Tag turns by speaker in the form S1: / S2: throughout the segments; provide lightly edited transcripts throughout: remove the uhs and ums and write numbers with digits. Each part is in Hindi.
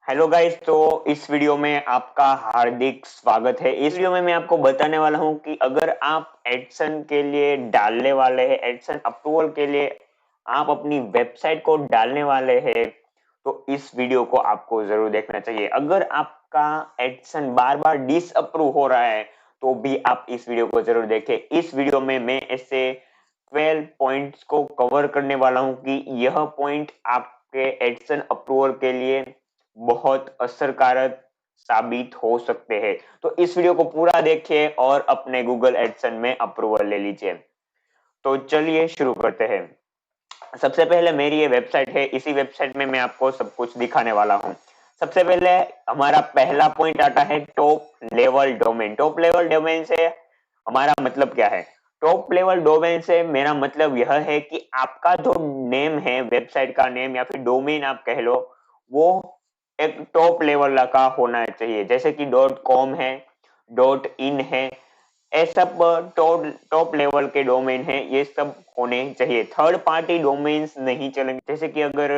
S1: Hello guys. तो इस वीडियो में आपका हार्दिक स्वागत है। इस वीडियो में मैं आपको बताने वाला हूं कि अगर आप एडसन के लिए डालने वाले हैं, एडसन अप्रूवल के लिए आप अपनी वेबसाइट को डालने वाले हैं, तो इस वीडियो को आपको जरूर देखना चाहिए। अगर आपका एडसन बार बार डिसअप्रूव हो रहा है तो भी आप इस वीडियो को जरूर देखें। इस वीडियो में मैं ऐसे 12 पॉइंट्स को कवर करने वाला हूं कि यह पॉइंट आपके एडसन अप्रूवल के लिए बहुत असरकारक साबित हो सकते हैं। तो इस वीडियो को पूरा देखिए और अपने गूगल एडसन में अप्रूवल ले लीजिए। तो चलिए शुरू करते हैं। सबसे पहले मेरी ये वेबसाइट है, इसी वेबसाइट में मैं आपको सब कुछ दिखाने वाला हूँ। सबसे पहले हमारा पहला पॉइंट आता है top level domain. Top level domain से हमारा मतलब क्या है? टॉप लेवल डोमेन से मेरा मतलब यह है कि आपका जो नेम है, वेबसाइट का नेम या फिर डोमेन आप कह लो, वो एक टॉप लेवल का होना चाहिए। जैसे कि डॉट कॉम है, डॉट इन है, ये सब टॉप टॉप लेवल के डोमेन है, ये सब होने चाहिए। थर्ड पार्टी डोमेन्स नहीं चलेंगे। जैसे कि अगर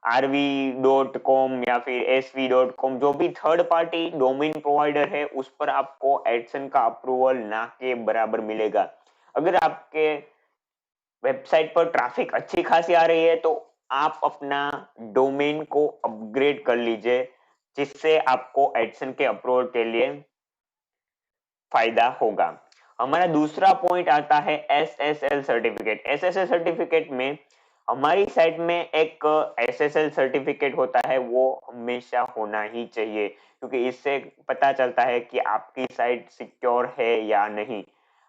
S1: rv.com या फिर sv.com, जो भी थर्ड पार्टी डोमेन प्रोवाइडर है, उस पर आपको एडसन का अप्रूवल ना के बराबर मिलेगा। अगर आपके वेबसाइट पर ट्रैफिक अच्छी खासी आ रही है तो आप अपना डोमेन को अपग्रेड कर लीजिए, जिससे आपको एडसन के अप्रूवल के लिए फायदा होगा। हमारा दूसरा पॉइंट आता है एसएसएल सर्टिफिकेट। एसएसएल सर्टिफिकेट में हमारी साइट में एक एसएसएल सर्टिफिकेट होता है, वो हमेशा होना ही चाहिए, क्योंकि इससे पता चलता है कि आपकी साइट सिक्योर है या नहीं,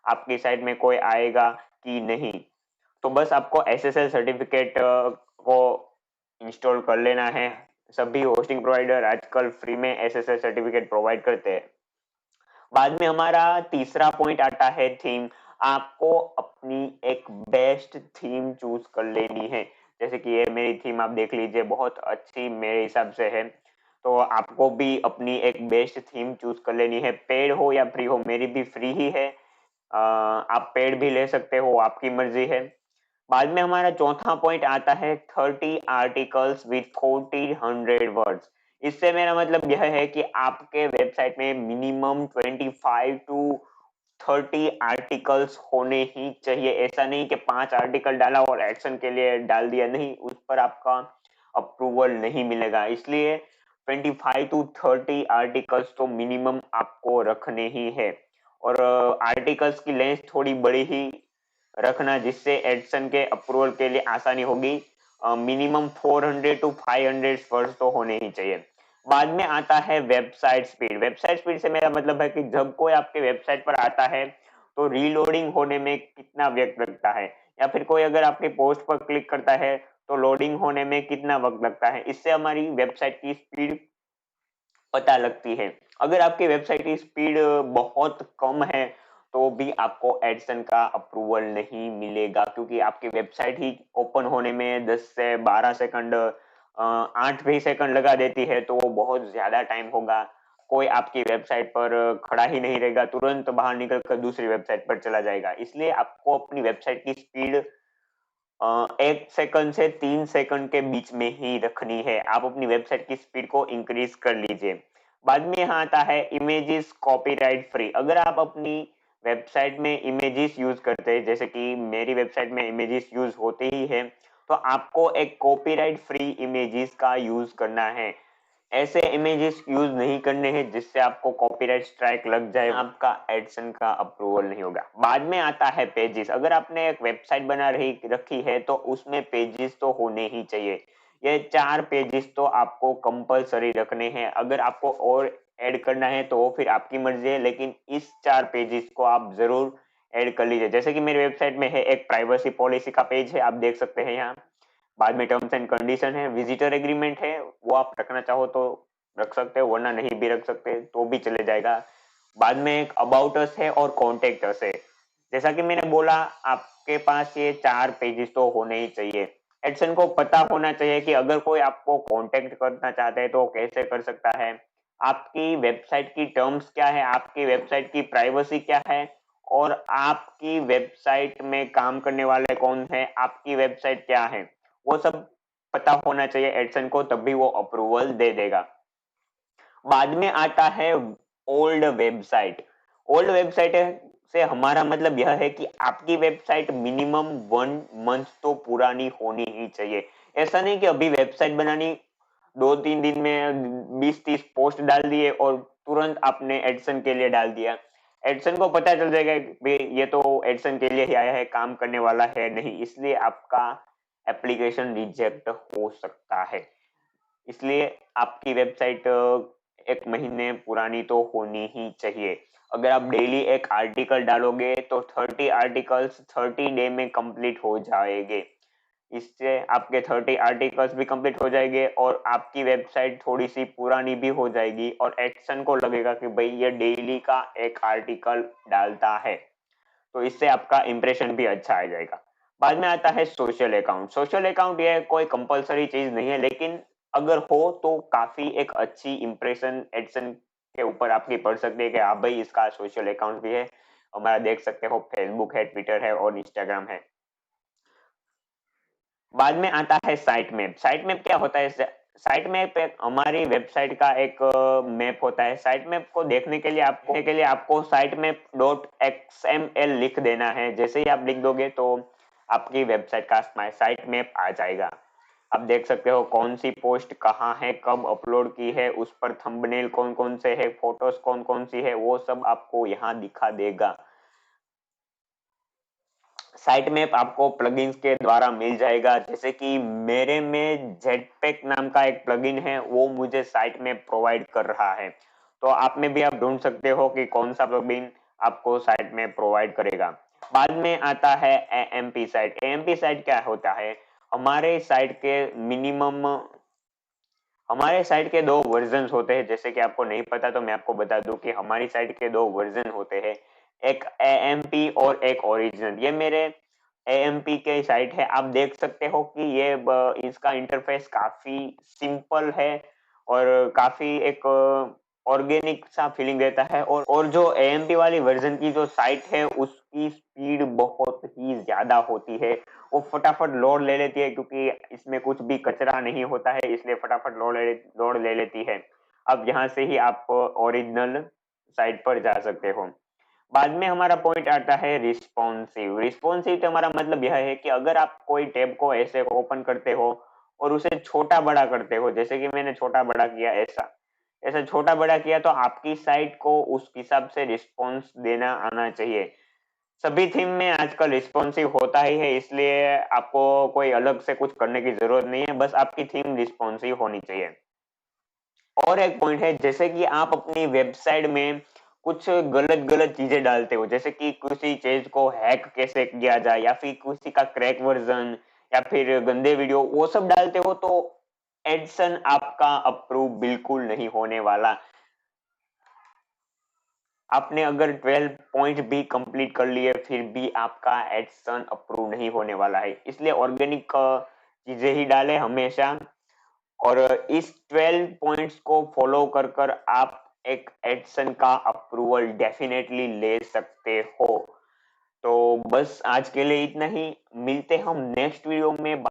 S1: आपकी साइट में कोई आएगा कि नहीं। तो बस आपको एसएसएल सर्टिफिकेट को इंस्टॉल कर लेना है। सभी होस्टिंग प्रोवाइडर आजकल फ्री में एसएसएल सर्टिफिकेट प्रोवाइड करते हैं। बाद में हमारा तीसरा पॉइंट आता है थीम। आपको अपनी एक बेस्ट थीम चूज कर लेनी है। जैसे कि ये मेरी थीम आप देख लीजिए, बहुत अच्छी मेरे हिसाब से है। तो आपको भी अपनी एक बेस्ट थीम चूज कर लेनी है। पेड हो या फ्री हो, मेरी भी फ्री ही है। आप पेड भी ले सकते हो, आपकी मर्जी है। बाद में हमारा चौथा पॉइंट आता है 30 आर्टिकल्स विथ 40-100 वर्ड्स। इससे मेरा मतलब यह है कि आपके वेबसाइट में मिनिमम 25 to 30 आर्टिकल्स होने ही चाहिए। ऐसा नहीं कि 5 आर्टिकल डाला और एक्शन के लिए डाल दिया, नहीं, उस पर आपका अप्रूवल नहीं मिलेगा। इसलिए 25 to 30 आर्टिकल्स तो मिनिमम आपको रखने ही है। और आर्टिकल्स की लेंथ थोड़ी बड़ी ही रखना, जिससे एडसन के अप्रूवल के लिए आसानी होगी। मिनिमम 400 to 500 वर्ड्स तो होने ही चाहिए। बाद में आता है वेबसाइट स्पीड। वेबसाइट स्पीड से मेरा मतलब है कि जब कोई आपके वेबसाइट पर आता है तो रीलोडिंग होने में कितना वक्त लगता है, या फिर कोई अगर आपके पोस्ट पर क्लिक करता है तो लोडिंग होने में कितना वक्त लगता है। इससे हमारी वेबसाइट की स्पीड पता लगती है। अगर आपकी वेबसाइट की स्पीड बहुत कम है तो भी आपको एडसन का अप्रूवल नहीं मिलेगा, क्योंकि आपकी वेबसाइट ही ओपन होने में 10 से 12 सेकंड, 8 भी सेकंड लगा देती है, तो वो बहुत ज्यादा टाइम होगा। कोई आपकी वेबसाइट पर खड़ा ही नहीं रहेगा, तुरंत बाहर निकल कर दूसरी वेबसाइट पर चला जाएगा। इसलिए आपको अपनी वेबसाइट की स्पीड 1 सेकंड से 3 सेकंड के बीच में ही रखनी है। आप अपनी वेबसाइट की स्पीड को इंक्रीज कर लीजिए। बाद में यहाँ आता है इमेजेस कॉपीराइट फ्री। अगर आप अपनी वेबसाइट में इमेजेस यूज करते हैं, जैसे कि मेरी वेबसाइट में इमेजेस यूज होते ही है, तो आपको एक कॉपीराइट फ्री इमेजेस का यूज करना है। ऐसे इमेजेस यूज नहीं करने हैं जिससे आपको कॉपीराइट स्ट्राइक लग जाए, आपका एडसन का अप्रूवल नहीं होगा। बाद में आता है पेजेस। अगर आपने एक वेबसाइट बना रही रखी है तो उसमें पेजेस तो होने ही चाहिए। ये 4 पेजेस तो आपको कंपलसरी रखने हैं। अगर आपको और ऐड करना है तो फिर आपकी मर्जी है, लेकिन इस 4 पेजेस को आप जरूर ऐड कर लीजिए। जैसे कि मेरी वेबसाइट में है, एक प्राइवेसी पॉलिसी का पेज है, आप देख सकते हैं यहाँ। बाद में टर्म्स एंड कंडीशन है, विजिटर एग्रीमेंट है, वो आप रखना चाहो तो रख सकते हो, वरना नहीं भी रख सकते तो भी चले जाएगा। बाद में एक अबाउट अस है और कॉन्टेक्ट अस है। जैसा कि मैंने बोला, आपके पास ये 4 पेजेस तो होने ही चाहिए। एडसन को पता होना चाहिए कि अगर कोई आपको कांटेक्ट करना चाहता है तो कैसे कर सकता है, आपकी वेबसाइट की टर्म्स क्या है, आपकी वेबसाइट की प्राइवेसी क्या है, और आपकी वेबसाइट में काम करने वाले कौन है, आपकी वेबसाइट क्या है, वो सब पता होना चाहिए एडसन को, तभी वो अप्रूवल दे देगा। बाद में आता है ओल्ड वेबसाइट। ओल्ड वेबसाइट से हमारा मतलब यह है कि आपकी वेबसाइट मिनिमम 1 मंथ तो पुरानी होनी ही चाहिए। ऐसा नहीं कि अभी वेबसाइट बनानी, 2-3 दिन में 20-30 पोस्ट डाल दिए और तुरंत आपने एडसन के लिए डाल दिया। एडसन को पता चल जाएगा कि भाई ये तो एडसन के लिए ही आया है, काम करने वाला है नहीं, इसलिए आपका एप्लीकेशन रिजेक्ट हो सकता है। इसलिए आपकी वेबसाइट 1 महीने पुरानी तो होनी ही चाहिए। अगर आप डेली एक आर्टिकल डालोगे तो 30 आर्टिकल्स 30 डे में कंप्लीट हो जाएंगे। इससे आपके 30 आर्टिकल्स भी कंप्लीट हो जाएंगे और आपकी वेबसाइट थोड़ी सी पुरानी भी हो जाएगी और एडसन को लगेगा कि भाई ये डेली का एक आर्टिकल डालता है, तो इससे आपका इंप्रेशन भी अच्छा आ जाएगा। बाद में आता है सोशल अकाउंट। सोशल अकाउंट ये कोई कंपलसरी चीज नहीं है, लेकिन अगर हो तो काफी एक अच्छी इंप्रेशन एडसन के ऊपर आपकी पड़ सकती है कि हाँ भाई इसका सोशल अकाउंट भी है। हमारा देख सकते हो फेसबुक है, ट्विटर है और इंस्टाग्राम है। बाद में आता है साइट मैप। साइट मैप क्या होता है? साइट मैप एक हमारी वेबसाइट का एक मैप होता है। साइट मैप को देखने के लिए आपको साइट मैप डॉट एक्सएमएल लिख देना है। जैसे ही आप लिख दोगे तो आपकी वेबसाइट का साइट मैप आ जाएगा। आप देख सकते हो कौन सी पोस्ट कहाँ है, कब अपलोड की है, उस पर थंबनेल कौन कौन से है, फोटोज कौन कौन सी है, वो सब आपको यहाँ दिखा देगा। साइट मैप आपको प्लगइन्स के द्वारा मिल जाएगा, जैसे कि मेरे में जेटपैक नाम का एक प्लगइन है, वो मुझे साइट मैप प्रोवाइड कर रहा है। तो आप में भी आप ढूंढ सकते हो कि कौन सा प्लगइन आपको साइट मैप प्रोवाइड करेगा। बाद में आता है एएमपी साइट। एएमपी साइट क्या होता है? हमारे साइट के मिनिमम हमारे साइट के 2 वर्जन होते हैं। जैसे कि आपको नहीं पता तो मैं आपको बता दूं कि हमारी साइट के 2 वर्जन होते हैं, एक एएमपी और एक ओरिजिनल। ये मेरे एएमपी के साइट है। आप देख सकते हो कि ये इसका इंटरफेस काफी सिंपल है और काफी एक ऑर्गेनिक सा फीलिंग देता है। और जो एएमपी वाली वर्जन की जो साइट है उसकी स्पीड बहुत ही ज्यादा होती है। वो फटाफट लोड ले लेती है, क्योंकि इसमें कुछ भी कचरा नहीं होता है, इसलिए फटाफट लोड ले लेती है। अब यहाँ से ही आप ओरिजिनल साइट पर जा सकते हो। बाद में हमारा पॉइंट आता है रिस्पॉन्सिव। रिस्पॉन्सिव तो हमारा मतलब यह है कि अगर आप कोई टैब को ऐसे ओपन करते हो और उसे छोटा बड़ा करते हो, जैसे कि मैंने छोटा बड़ा किया, ऐसा ऐसा छोटा बड़ा किया, तो आपकी साइट को उस हिसाब से रिस्पॉन्स देना आना चाहिए। सभी थीम में आजकल रिस्पॉन्सिव होता ही है, इसलिए आपको कोई अलग से कुछ करने की जरूरत नहीं है, बस आपकी थीम रिस्पॉन्सिव होनी चाहिए। और एक पॉइंट है, जैसे कि आप अपनी वेबसाइट में कुछ गलत गलत चीजें डालते हो, जैसे कि किसी चीज को हैक कैसे किया जाए या फिर किसी का क्रैक वर्जन या फिर गंदे वीडियो, वो सब डालते हो, तो एडसन आपका अप्रूव बिल्कुल नहीं होने वाला। आपने अगर 12 पॉइंट भी कंप्लीट कर लिए फिर भी आपका एडसन अप्रूव नहीं होने वाला है। इसलिए ऑर्गेनिक चीजें ही डालें हमेशा। और इस 12 पॉइंट्स को फॉलो कर कर आप एक एडसन का अप्रूवल डेफिनेटली ले सकते हो। तो बस आज के लिए इतना ही। मिलते हम नेक्स्ट वीडियो में।